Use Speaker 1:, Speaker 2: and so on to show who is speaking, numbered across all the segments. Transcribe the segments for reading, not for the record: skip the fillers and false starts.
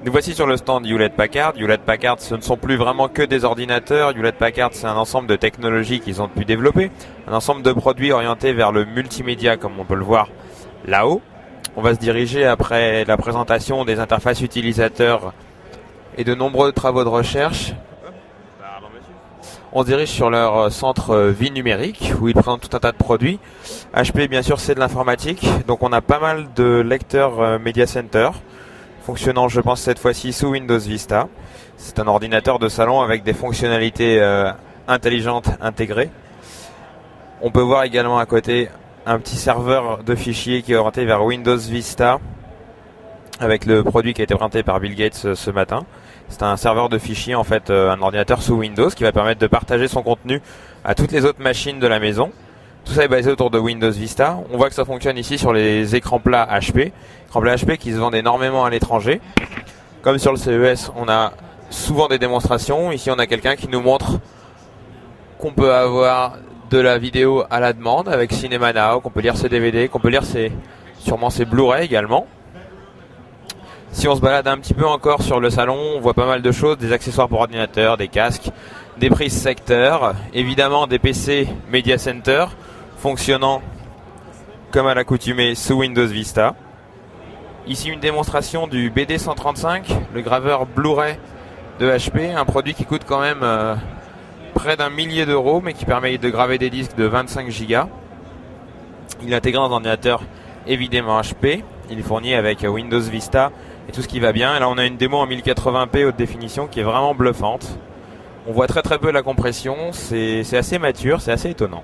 Speaker 1: Nous voici sur le stand Hewlett-Packard. Hewlett-Packard, ce ne sont plus vraiment que des ordinateurs. Hewlett-Packard, c'est un ensemble de technologies qu'ils ont pu développer, un ensemble de produits orientés vers le multimédia, comme on peut le voir là-haut. On va se diriger après la présentation des interfaces utilisateurs et de nombreux travaux de recherche. On se dirige sur leur centre vie numérique où ils présentent tout un tas de produits. HP, bien sûr, c'est de l'informatique. Donc on a pas mal de lecteurs Media Center fonctionnant, je pense, cette fois-ci sous Windows Vista. C'est un ordinateur de salon avec des fonctionnalités intelligentes intégrées. On peut voir également à côté un petit serveur de fichiers qui est orienté vers Windows Vista avec le produit qui a été présenté par Bill Gates ce matin. C'est un serveur de fichiers, en fait, un ordinateur sous Windows qui va permettre de partager son contenu à toutes les autres machines de la maison. Tout ça est basé autour de Windows Vista. On voit que ça fonctionne ici sur les écrans plats HP. Écrans plats HP qui se vendent énormément à l'étranger. Comme sur le CES, on a souvent des démonstrations. Ici, on a quelqu'un qui nous montre qu'on peut avoir de la vidéo à la demande avec Cinema Now, qu'on peut lire ses DVD, qu'on peut lire sûrement ses Blu-ray également. Si on se balade un petit peu encore sur le salon, on voit pas mal de choses, des accessoires pour ordinateur, des casques, des prises secteurs, évidemment des PC Media Center fonctionnant comme à l'accoutumée sous Windows Vista. Ici une démonstration du BD135, le graveur Blu-ray de HP, un produit qui coûte quand même près d'1 millier d'euros, mais qui permet de graver des disques de 25 Go. Il est intégré dans un ordinateur évidemment HP, il est fourni avec Windows Vista et tout ce qui va bien. Et là on a une démo en 1080p haute définition qui est vraiment bluffante. On voit très peu la compression, c'est assez mature, c'est assez étonnant.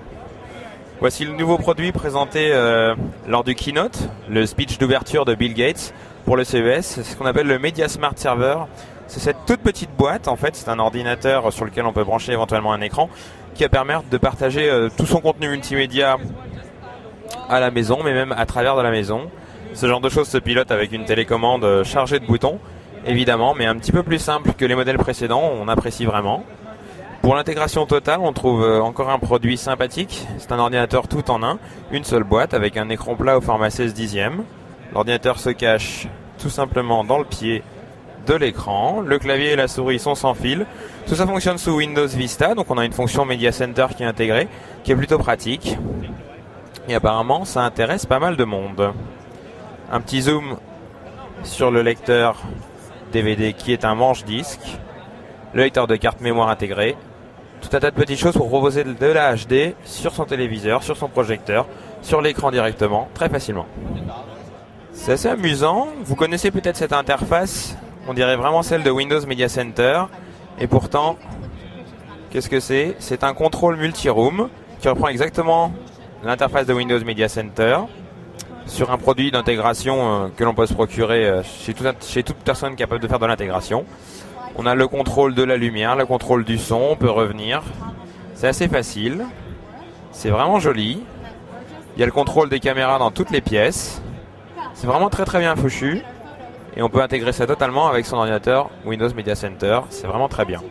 Speaker 1: Voici le nouveau produit présenté lors du keynote, le speech d'ouverture de Bill Gates pour le CES. C'est ce qu'on appelle le Media Smart Server. C'est cette toute petite boîte, en fait, c'est un ordinateur sur lequel on peut brancher éventuellement un écran qui va permettre de partager tout son contenu multimédia à la maison, mais même à travers de la maison. Ce genre de choses se pilote avec une télécommande chargée de boutons, évidemment, mais un petit peu plus simple que les modèles précédents, on apprécie vraiment. Pour l'intégration totale, on trouve encore un produit sympathique. C'est un ordinateur tout en un, une seule boîte avec un écran plat au format 16/10. L'ordinateur se cache tout simplement dans le pied de l'écran. Le clavier et la souris sont sans fil. Tout ça fonctionne sous Windows Vista, donc on a une fonction Media Center qui est intégrée, qui est plutôt pratique. Et apparemment, ça intéresse pas mal de monde. Un petit zoom sur le lecteur DVD qui est un manche-disque. Le lecteur de carte mémoire intégré. Tout un tas de petites choses pour proposer de la HD sur son téléviseur, sur son projecteur, sur l'écran directement, très facilement. C'est assez amusant. Vous connaissez peut-être cette interface. On dirait vraiment celle de Windows Media Center. Et pourtant, qu'est-ce que c'est ? C'est un contrôle multi-room qui reprend exactement l'interface de Windows Media Center sur un produit d'intégration que l'on peut se procurer chez toute personne capable de faire de l'intégration. On a le contrôle de la lumière, le contrôle du son, on peut revenir. C'est assez facile. C'est vraiment joli. Il y a le contrôle des caméras dans toutes les pièces. C'est vraiment très bien fichu. Et on peut intégrer ça totalement avec son ordinateur Windows Media Center. C'est vraiment très bien.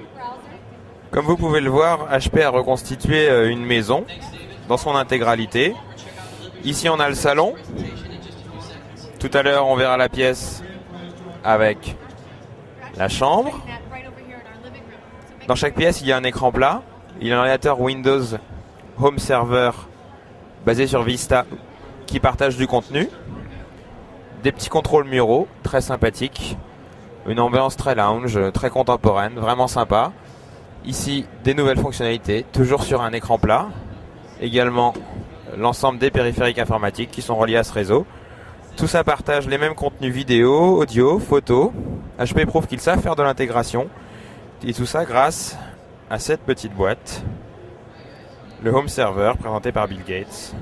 Speaker 1: Comme vous pouvez le voir, HP a reconstitué une maison dans son intégralité. Ici, on a le salon. Tout à l'heure, on verra la pièce avec la chambre. Dans chaque pièce, il y a un écran plat. Il y a un ordinateur Windows Home Server basé sur Vista qui partage du contenu. Des petits contrôles muraux, très sympathiques. Une ambiance très lounge, très contemporaine, vraiment sympa. Ici, des nouvelles fonctionnalités, toujours sur un écran plat. Également, l'ensemble des périphériques informatiques qui sont reliés à ce réseau. Tout ça partage les mêmes contenus vidéo, audio, photo. HP prouve qu'ils savent faire de l'intégration. Et tout ça grâce à cette petite boîte. Le Home Server présenté par Bill Gates.